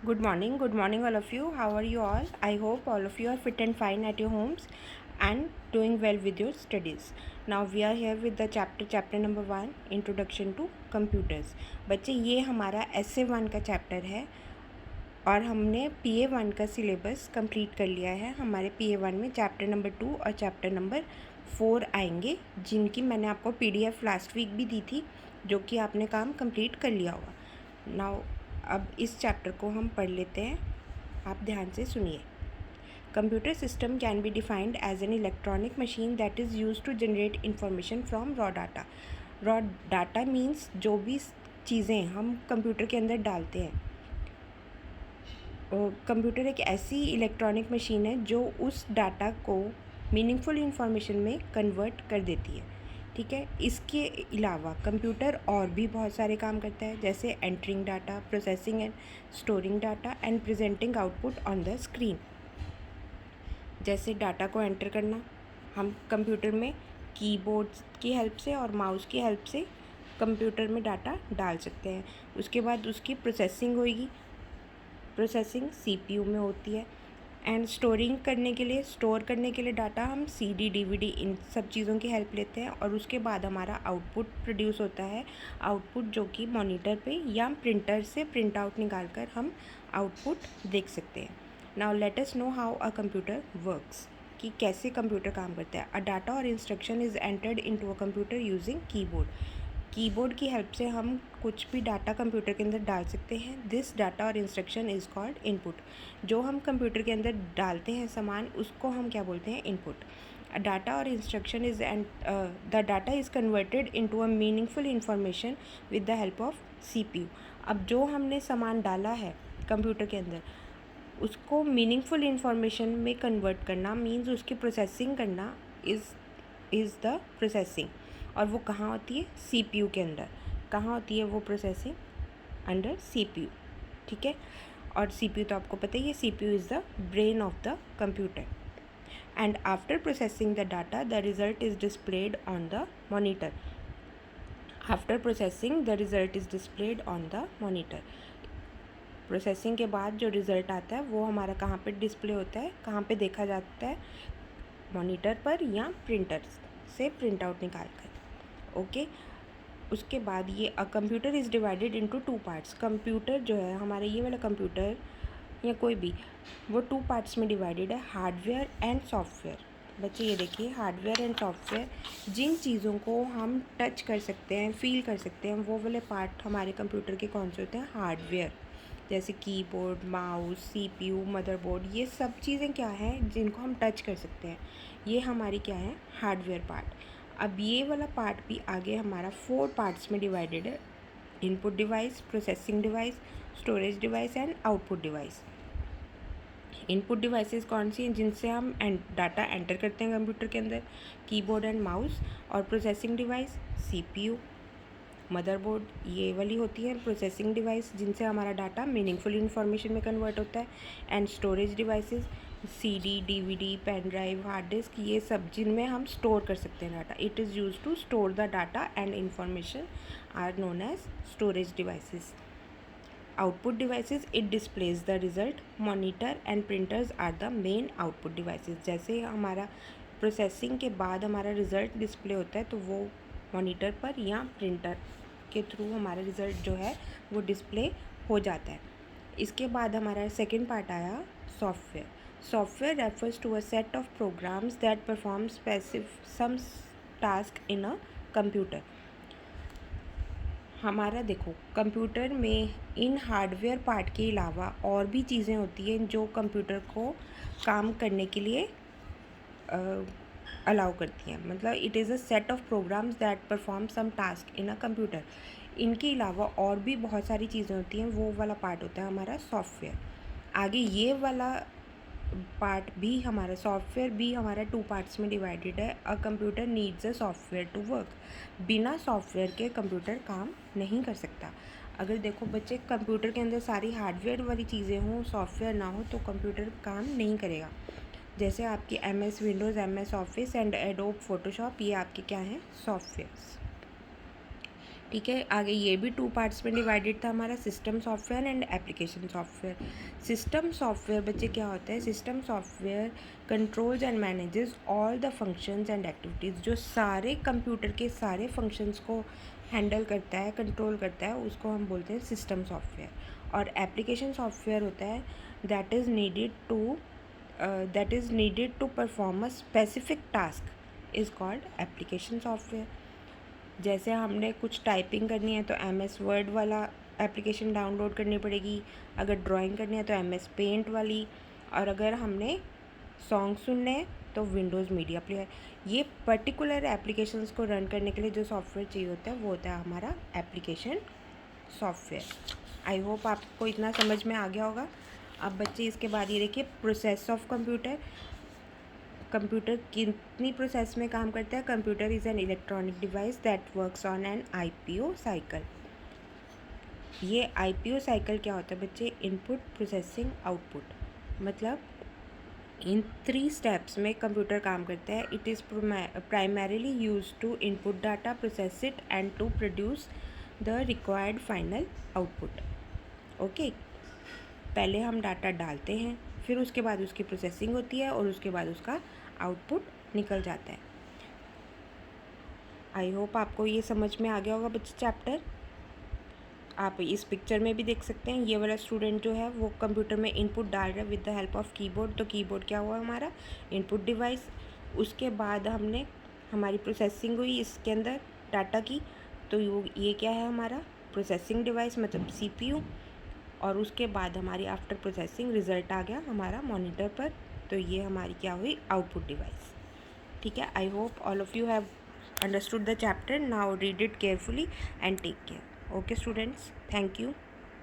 Good morning, all of you. How are you all? I hope all of you are fit and fine at your homes and doing well with your studies. Now we are here with the chapter number 1, Introduction to Computers. बच्चे ये हमारा SA1 का chapter है और हमने PA1 का syllabus complete कर लिया है। हमारे PA1 में चैप्टर नंबर 2 और चैप्टर नंबर 4 आएंगे, जिनकी मैंने आपको PDF लास्ट वीक भी दी थी, जो कि आपने काम कंप्लीट कर लिया होगा। नाउ अब इस चैप्टर को हम पढ़ लेते हैं, आप ध्यान से सुनिए। Computer system can be defined as an electronic machine that is use to generate information from raw data. Raw data means जो भी चीज़ें हम कंप्यूटर के अंदर डालते हैं। कंप्यूटर एक ऐसी इलेक्ट्रॉनिक मशीन है जो उस डाटा को मीनिंगफुल इंफॉर्मेशन में कन्वर्ट कर देती है। ठीक है, इसके अलावा कंप्यूटर और भी बहुत सारे काम करता है, जैसे entering data, processing and storing data and presenting output on the screen. जैसे डाटा को एंटर करना, हम कंप्यूटर में कीबोर्ड की हेल्प से और माउस की हेल्प से कंप्यूटर में डाटा डाल सकते हैं। उसके बाद उसकी प्रोसेसिंग होगी, प्रोसेसिंग CPU में होती है। एंड स्टोर करने के लिए डाटा हम CD, DVD इन सब चीज़ों की हेल्प लेते हैं। और उसके बाद हमारा आउटपुट प्रोड्यूस होता है, आउटपुट जो कि मॉनिटर पे या प्रिंटर से प्रिंट आउट निकाल कर हम आउटपुट देख सकते हैं। Now let us know how a computer works, कि कैसे कंप्यूटर काम करता है। अ डाटा और instruction is entered into a computer using keyboard की हेल्प से हम कुछ भी डाटा कंप्यूटर के अंदर डाल सकते हैं। दिस डाटा और इंस्ट्रक्शन इज़ कॉल्ड इनपुट। जो हम कंप्यूटर के अंदर डालते हैं सामान, उसको हम क्या बोलते हैं? इनपुट। डाटा और instruction is and the data is converted into a meaningful information with the help of CPU। अब जो हमने सामान डाला है कंप्यूटर के अंदर, उसको मीनिंगफुल इंफॉर्मेशन में कन्वर्ट करना मीन्स उसकी प्रोसेसिंग करना इज़ द प्रोसेसिंग। और वो कहाँ होती है? CPU के अंदर। कहाँ होती है वो प्रोसेसिंग? Under CPU। ठीक है, और CPU तो आपको पता ही है, CPU is the brain of the computer. And after processing the data the result is displayed on the monitor. After processing the result is displayed on the monitor. Processing के बाद जो रिज़ल्ट आता है वो हमारा कहाँ पे डिस्प्ले होता है, कहाँ पे देखा जाता है? मॉनिटर पर या प्रिंटर से प्रिंट आउट निकाल कर। ओके, उसके बाद ये a computer is divided into 2 parts. Computer जो है हमारा, ये वाला कंप्यूटर या कोई भी, वो 2 पार्ट्स में डिवाइडेड है, हार्डवेयर एंड सॉफ्टवेयर। बच्चे ये देखिए, हार्डवेयर एंड सॉफ्टवेयर, जिन चीज़ों को हम टच कर सकते हैं, फील कर सकते हैं, वो वाले पार्ट हमारे कंप्यूटर के कौन से होते हैं? हार्डवेयर। जैसे कीबोर्ड, माउस, CPU, मदरबोर्ड, ये सब चीज़ें क्या हैं जिनको हम टच कर सकते हैं, ये हमारी क्या है? Hardware part. अब ये वाला पार्ट भी आगे हमारा 4 पार्ट्स में डिवाइडेड है, input device, processing device, storage device and output device. Input devices कौन सी हैं? जिनसे हम डाटा एंटर करते हैं कंप्यूटर के अंदर, कीबोर्ड एंड माउस। और प्रोसेसिंग डिवाइस CPU, मदरबोर्ड, ये वाली होती है प्रोसेसिंग डिवाइस, जिनसे हमारा डाटा मीनिंगफुल इन्फॉर्मेशन में कन्वर्ट होता है। And storage devices CD, DVD, pen drive, hard disk, ये सब जिनमें हम स्टोर कर सकते हैं data. It is use to store the data and information are known as storage devices. Output devices, it displays the result. Monitor and printers are the main output devices. जैसे हमारा processing के बाद हमारा result display होता है, तो वो monitor पर या प्रिंटर के थ्रू हमारा रिज़ल्ट जो है वो डिस्प्ले हो जाता है। इसके बाद हमारा सेकेंड पार्ट आया software. Software refers to a set of programs that perform some task in a computer. हमारा देखो, कंप्यूटर में इन हार्डवेयर पार्ट के अलावा और भी चीज़ें होती हैं जो कंप्यूटर को काम करने के लिए अलाउ करती हैं। मतलब it is a set of programs that perform some task in a computer. इनके अलावा और भी बहुत सारी चीज़ें होती हैं, वो वाला पार्ट होता है हमारा सॉफ्टवेयर। आगे ये वाला पार्ट भी हमारा, सॉफ्टवेयर भी हमारा 2 पार्ट्स में डिवाइडेड है। A computer needs a software to work. बिना सॉफ्टवेयर के कंप्यूटर काम नहीं कर सकता। अगर देखो बच्चे, कंप्यूटर के अंदर सारी हार्डवेयर वाली चीज़ें हों, सॉफ्टवेयर ना हो, तो कंप्यूटर काम नहीं करेगा। जैसे आपकी MS Windows, MS office and adobe Photoshop, ये आपके क्या हैं? सॉफ्टवेयर्स। ठीक है। आगे ये भी 2 पार्ट्स में डिवाइडेड था हमारा, system software and application software. System software बच्चे क्या होता है, system software controls and manages all the functions and activities, जो सारे कंप्यूटर के सारे फंक्शंस को हैंडल करता है, कंट्रोल करता है, उसको हम बोलते हैं सिस्टम सॉफ्टवेयर। और एप्लीकेशन सॉफ्टवेयर होता है that is needed to perform a specific task is called application software. जैसे हमने कुछ टाइपिंग करनी है तो MS वर्ड वाला एप्लीकेशन डाउनलोड करनी पड़ेगी, अगर ड्राइंग करनी है तो MS पेंट वाली, और अगर हमने सॉन्ग सुनने हैं तो विंडोज़ मीडिया प्लेयर। ये पर्टिकुलर एप्लीकेशंस को रन करने के लिए जो सॉफ्टवेयर चाहिए होता है वो होता है हमारा एप्लीकेशन सॉफ्टवेयर। आई होप आपको इतना समझ में आ गया होगा। अब बच्चे इसके बाद ये देखिए, प्रोसेस ऑफ कंप्यूटर। कंप्यूटर कितनी प्रोसेस में काम करता है? Computer is an electronic device that works on an IPO cycle. ये IPO साइकिल क्या होता है बच्चे? Input, processing, output. मतलब इन 3 स्टेप्स में कंप्यूटर काम करता है। It is primarily use to input data, process it and to produce the required final output. Okay, पहले हम डाटा डालते हैं, फिर उसके बाद उसकी प्रोसेसिंग होती है और उसके बाद उसका आउटपुट निकल जाता है। आई होप आपको ये समझ में आ गया होगा बच्चे चैप्टर। आप इस पिक्चर में भी देख सकते हैं, ये वाला स्टूडेंट जो है वो कंप्यूटर में इनपुट डाल रहा है with the help of keyboard. तो कीबोर्ड क्या हुआ हमारा? Input device. उसके बाद हमारी प्रोसेसिंग हुई इसके अंदर डाटा की, तो ये क्या है हमारा? प्रोसेसिंग डिवाइस, मतलब CPU। और उसके बाद हमारी आफ्टर प्रोसेसिंग रिज़ल्ट आ गया हमारा मॉनिटर पर, तो ये हमारी क्या हुई? Output device. ठीक है। I hope all of you have understood the chapter. Now read it carefully and take care. Okay students, thank you.